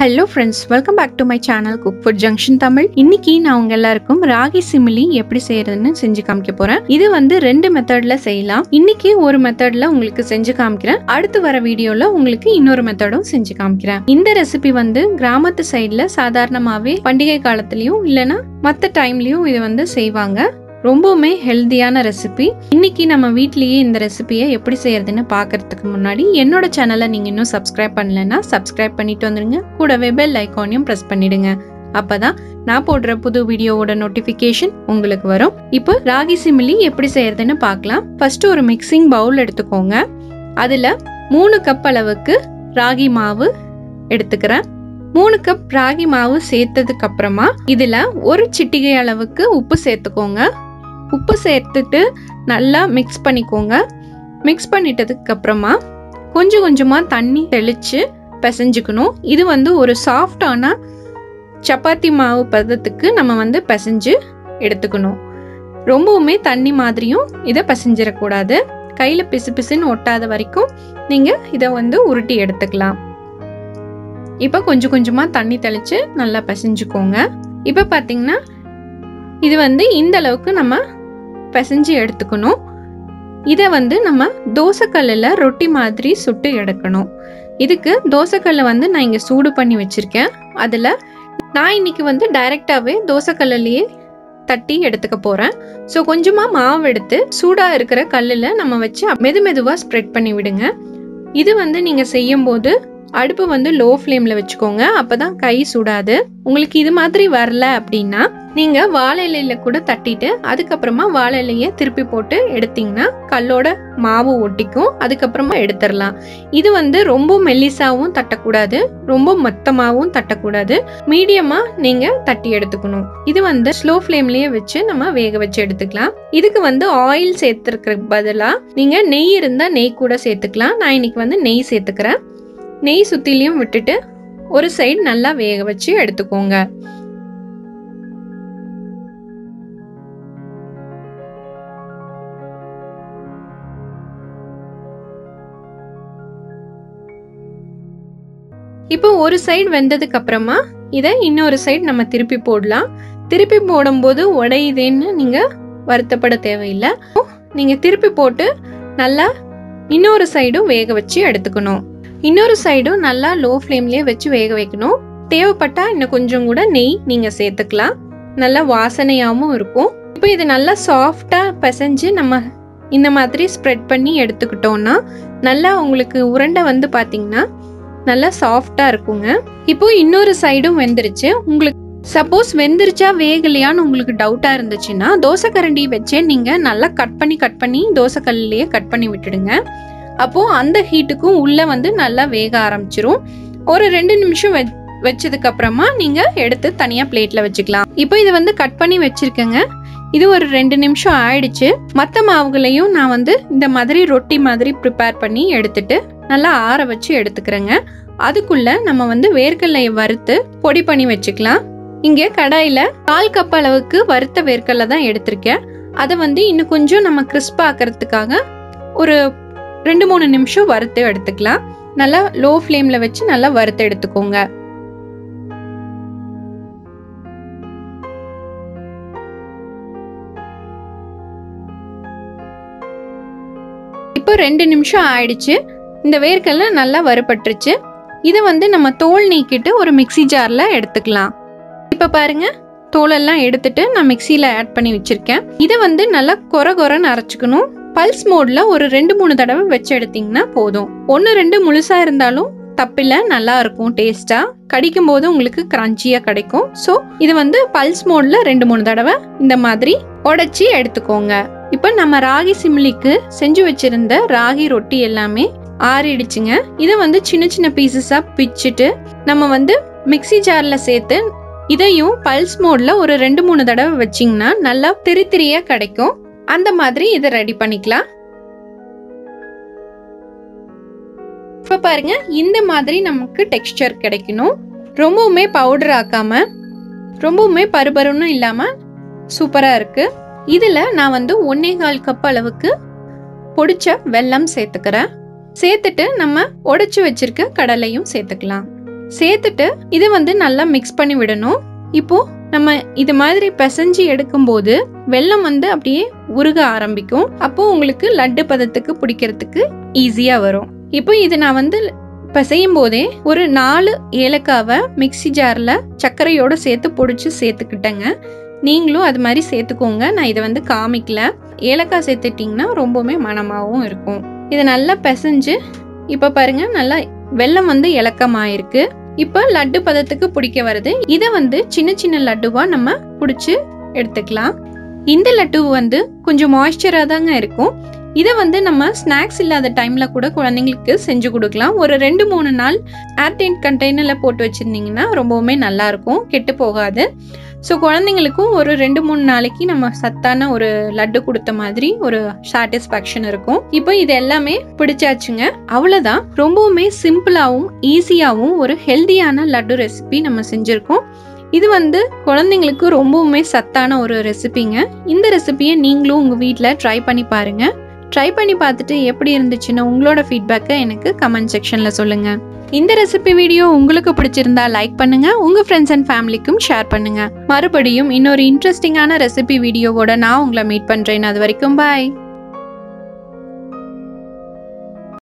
Hello friends, welcome back to my channel Cook Food Junction Tamil. இன்னைக்கு நான் உங்க எல்லாருக்கும் ராகி சிமிலி எப்படி செய்யறதுன்னு செஞ்சு காமிக்க போறேன். இது வந்து ரெண்டு மெத்தட்ல செய்யலாம். இன்னைக்கு ஒரு மெத்தட்ல உங்களுக்கு செஞ்சு காமிக்கிறேன். அடுத்து வர வீடியோல உங்களுக்கு இன்னொரு மெத்தடும் செஞ்சு காமிக்கிறேன். இந்த ரெசிபி வந்து கிராமத்து சைடுல சாதாரணமாவே பண்டிகை காலத்துலயும் இல்லனா மத்த டைம்லயும் இது வந்து செய்வாங்க. ரொம்பவுமே ஹெல்தியான ரெசிபி. இன்னைக்கு நம்ம வீட்லயே இந்த ரெசிபியை எப்படி செய்யறதுன்னு பார்க்கறதுக்கு முன்னாடி என்னோட சேனலை நீங்க இன்னும் சப்ஸ்கிரைப் பண்ணலன்னா சப்ஸ்கிரைப் பண்ணிட்டு வந்துருங்க. கூடவே பெல் ஐகானையும் பிரஸ் பண்ணிடுங்க. அப்பதான் நான் போடுற புது வீடியோவோட நோட்டிபிகேஷன் உங்களுக்கு வரும். இப்போ ராகி சிமிலி எப்படி செய்யறதுன்னு பார்க்கலாம். ஃபர்ஸ்ட் ஒரு மிக்சிங் பவுல் எடுத்துக்கோங்க. அதுல 3 கப் அளவுக்கு ராகி மாவு எடுத்துக்கிறேன். 3 கப் ராகி மாவு சேர்த்ததுக்கு அப்புறமா இதுல ஒரு சிட்டிகை அளவுக்கு உப்பு சேர்த்துக்கோங்க. உப்பு சேர்த்துட்டு நல்லா மிக்ஸ் பண்ணிக்கோங்க. மிக்ஸ் பண்ணிட்டதுக்கு அப்புறமா கொஞ்சம் கொஞ்சமா தண்ணி தெளிச்சு பிசைஞ்சுக்கணும். இது வந்து ஒரு சாஃப்டான சப்பாத்தி மாவு பதத்துக்கு நம்ம வந்து பிசைஞ்சு எடுத்துக்கணும். ரொம்பவுமே தண்ணி மாதிரியும் இதை பிசைஞ்சிடக்கூடாது. கையில பிசு பிசுன்னு ஒட்டாத வரைக்கும் நீங்க இதை வந்து உருட்டி எடுத்துக்கலாம். இப்ப கொஞ்சம் கொஞ்சமா தண்ணி தெளிச்சு நல்லா பிசைஞ்சுக்கோங்க. இப்ப பாத்தீங்கன்னா இது வந்து இந்த அளவுக்கு நம்ம பிசைஞ்சு எடுத்துக்கணும். இதை வந்து நம்ம தோசைக்கல்லில் ரொட்டி மாதிரி சுட்டு எடுக்கணும். இதுக்கு தோசைக்கல்லை வந்து நான் இங்கே சூடு பண்ணி வச்சிருக்கேன். அதில் நான் இன்னைக்கு வந்து டைரெக்டாகவே தோசைக்கல்லையே தட்டி எடுத்துக்க போகிறேன். ஸோ கொஞ்சமாக மாவு எடுத்து சூடாக இருக்கிற கல்லில் நம்ம வச்சு மெதுவாக ஸ்ப்ரெட் பண்ணி விடுங்க. இது வந்து நீங்கள் செய்யும்போது அடுப்பு வந்து லோ ஃப்ளேம்ல வச்சுக்கோங்க. அப்பதான் கை சுடாது. உங்களுக்கு இது மாதிரி வரல அப்படின்னா நீங்க வாழை இலையில கூட தட்டிட்டு அதுக்கப்புறமா வாழை இலைய திருப்பி போட்டு எடுத்தீங்கன்னா கல்லோட மாவு ஒட்டிக்கும். அதுக்கப்புறமா எடுத்துடலாம். இது வந்து ரொம்ப மெல்லிசாவும் தட்டக்கூடாது, ரொம்ப மொத்தமாவும் தட்டக்கூடாது. மீடியமா நீங்க தட்டி எடுத்துக்கணும். இது வந்து ஸ்லோ ஃப்ளேம்லயே வச்சு நம்ம வேக வச்சு எடுத்துக்கலாம். இதுக்கு வந்து ஆயில் சேர்த்துக்கிறதுக்கு பதிலா நீங்க நெய் இருந்தா நெய் கூட சேர்த்துக்கலாம். நான் இன்னைக்கு வந்து நெய் சேர்த்துக்கிறேன். நெய் சுத்திலையும் விட்டுட்டு ஒரு சைடு நல்லா வேக வச்சு எடுத்துக்கோங்க. இப்போ ஒரு சைடு வெந்ததுக்கு அப்புறமா இதை இன்னொரு சைடு நம்ம திருப்பி போடலாம். திருப்பி போடும்போது உடையுதேன்னு நீங்க வருத்தப்பட தேவையில்லை. நீங்க திருப்பி போட்டு நல்லா இன்னொரு சைடும் வேக வச்சு எடுத்துக்கணும். இன்னொரு சைடும் நல்லா லோ ஃப்ளேம்லயே வச்சு வேக வைக்கணும். தேவைப்பட்டா இன்னும் கொஞ்சம் கூட நெய் நீங்க சேர்த்துக்கலாம். நல்லா வாசனையாகவும் இருக்கும். இப்போ இது நல்லா சாஃப்டா பிசைஞ்சு நம்ம இந்த மாதிரி ஸ்ப்ரெட் பண்ணி எடுத்துக்கிட்டோம்னா நல்லா உங்களுக்கு உருண்டை வந்து பாத்தீங்கன்னா நல்லா சாஃப்டா இருக்குங்க. இப்போ இன்னொரு சைடும் வெந்துருச்சு. உங்களுக்கு சப்போஸ் வெந்துருச்சா வேகலையான்னு உங்களுக்கு டவுட்டா இருந்துச்சுன்னா தோசை கரண்டி வச்சே நீங்க நல்லா கட் பண்ணி தோசை கல்லையே கட் பண்ணி விட்டுடுங்க. அப்போ அந்த ஹீட்டுக்கும் உள்ள வந்து நல்லா வேக ஆரம்பிச்சிரும். ஒரு 2 நிமிஷம் வச்சதுக்கு அப்புறமா நீங்க எடுத்து தனியா பிளேட்ல வச்சுக்கலாம். இப்போ இது வந்து கட் பண்ணி வச்சிருக்கேங்க. இது ஒரு 2 நிமிஷம் ஆயிடுச்சு. மற்ற மாவுகளையும் நான் வந்து இந்த மாதிரி ரொட்டி மாதிரி ப்ரிப்பேர் பண்ணி எடுத்துட்டு நல்லா ஆற வச்சு எடுத்துக்கிறேங்க. அதுக்குள்ள நம்ம வந்து வேர்க்கடலையை வறுத்து பொடி பண்ணி வச்சுக்கலாம். இங்க கடாயில 1/4 கப் அளவுக்கு வறுத்த வேர்க்கடலை தான் எடுத்திருக்கேன். அதை வந்து இன்னும் கொஞ்சம் நம்ம கிறிஸ்பா ஆக்கிறதுக்காக ஒரு 2-3 நிமிஷம் வறுத்து எடுத்துக்கலாம். நல்லா லோ ஃப்ளேம்ல வச்சு நல்லா வறுத்து எடுத்துக்கோங்க. இப்போ 2 நிமிஷம் ஆயிடுச்சு. இந்த வேர்க்கடலை நல்லா வறுபட்டுருச்சு. இதை வந்து நம்ம தோல் நீக்கிட்டு ஒரு மிக்ஸி ஜார்ல எடுத்துக்கலாம். இப்ப பாருங்க, தோலெல்லாம் எடுத்துட்டு நான் மிக்ஸியில ஆட் பண்ணி வச்சிருக்கேன். இதை வந்து நல்லா கொரன்னு அரைச்சுக்கணும். பல்ஸ் மோட்ல ஒரு 2-3 தடவை வச்சு எடுத்தீங்கன்னா போதும். 1-2 முழுசா இருந்தாலும் தப்பில்ல, நல்லா இருக்கும். டேஸ்டா கடிக்கும் போது உங்களுக்கு கிரன்ச்சியா கிடைக்கும். ஸோ இது வந்து பல்ஸ் மோட்ல 2-3 தடவை இந்த மாதிரி உடைச்சி எடுத்துக்கோங்க. இப்ப நம்ம ராகி சிமிலிக்கு செஞ்சு வச்சிருந்த ராகி ரொட்டி எல்லாமே ஆறிடுச்சுங்க. இதை வந்து சின்ன பீசஸா பிச்சுட்டு நம்ம வந்து மிக்ஸி ஜார்ல சேர்த்து இதையும் பல்ஸ் மோட்ல ஒரு 2-3 தடவை வச்சிங்கன்னா நல்லா திரியா கிடைக்கும். அந்த மாதிரி இதை ரெடி பண்ணிக்கலாம். இப்ப பாருங்க, இந்த மாதிரி நமக்கு டெக்ஸ்சர் கிடைக்கணும். ரொம்பவுமே பவுடர் ஆக்காம ரொம்பவுமே பருபருன்னு இல்லாம சூப்பரா இருக்கு. இதுல நான் வந்து 1/4 கப் அளவுக்கு பொடிச்ச வெல்லம் சேர்த்துக்கிறேன். சேர்த்துட்டு நம்ம உடைச்சு வச்சிருக்க கடலையும் சேர்த்துக்கலாம். சேர்த்துட்டு இது வந்து நல்லா மிக்ஸ் பண்ணி விடணும். இப்போ நம்ம இது மாதிரி பிசைஞ்சு எடுக்கும்போது வெல்லம் வந்து அப்படியே உருக ஆரம்பிக்கும். அப்போ உங்களுக்கு லட்டு பதத்துக்கு பிடிக்கிறதுக்கு ஈஸியா வரும். இப்போ இது நான் வந்து பிசையும் போதே ஒரு 4 ஏலக்காவை மிக்ஸி ஜார்ல சர்க்கரையோட சேர்த்து பொடிச்சு சேர்த்துக்கிட்டேங்க. நீங்களும் அது மாதிரி சேர்த்துக்கோங்க. நான் இதை வந்து காமிக்கல. ஏலக்காய் சேர்த்துட்டிங்கன்னா ரொம்பவுமே மணமாகவும் இருக்கும். இதை நல்லா பிசைஞ்சு இப்போ பாருங்க நல்லா வெல்லம் வந்து இலக்கமாயிருக்கு. இப்போ லட்டு பதத்துக்கு பிடிக்க வருது. இதை வந்து சின்ன சின்ன லட்டுவா நம்ம பிடிச்சி எடுத்துக்கலாம். இந்த லட்டு வந்து கொஞ்சம் மாய்ஸ்சரா தாங்க இருக்கும். இதை வந்து நம்ம ஸ்நாக்ஸ் இல்லாத டைம்ல கூட குழந்தைங்களுக்கு செஞ்சு கொடுக்கலாம். ஒரு 2-3 நாள் ஏர்டைட் கண்டெய்னர்ல போட்டு வச்சிருந்தீங்கன்னா ரொம்பவுமே நல்லா இருக்கும், கெட்டு போகாது. ஸோ குழந்தைங்களுக்கும் ஒரு 2-3 நாளைக்கு நம்ம சத்தான ஒரு லட்டு கொடுத்த மாதிரி ஒரு சாட்டிஸ்ஃபேக்ஷன் இருக்கும். இப்போ இது எல்லாமே பிடிச்சாச்சுங்க. அவ்வளோதான். ரொம்பவுமே சிம்பிளாகவும் ஈஸியாகவும் ஒரு ஹெல்தியான லட்டு ரெசிபி நம்ம செஞ்சுருக்கோம். இது வந்து குழந்தைங்களுக்கு ரொம்பவுமே சத்தான ஒரு ரெசிபிங்க. இந்த ரெசிபியை நீங்களும் உங்கள் வீட்டில் ட்ரை பண்ணி பாருங்க. ட்ரை பண்ணி பார்த்துட்டு எப்படி இருந்துச்சுன்னு உங்களோட ஃபீட்பேக்கை எனக்கு கமெண்ட் செக்ஷனில் சொல்லுங்கள். இந்த ரெசிபி வீடியோ உங்களுக்கு பிடிச்சிருந்தா லைக் பண்ணுங்க, உங்க ஃப்ரெண்ட்ஸ் அண்ட் ஃபேமிலிக்கும் ஷேர் பண்ணுங்க. மறுபடியும் இன்னொரு இன்ட்ரெஸ்டிங்கான ரெசிபி வீடியோவோட நான் உங்களை மீட் பண்றேன். அது வரைக்கும் பாய்.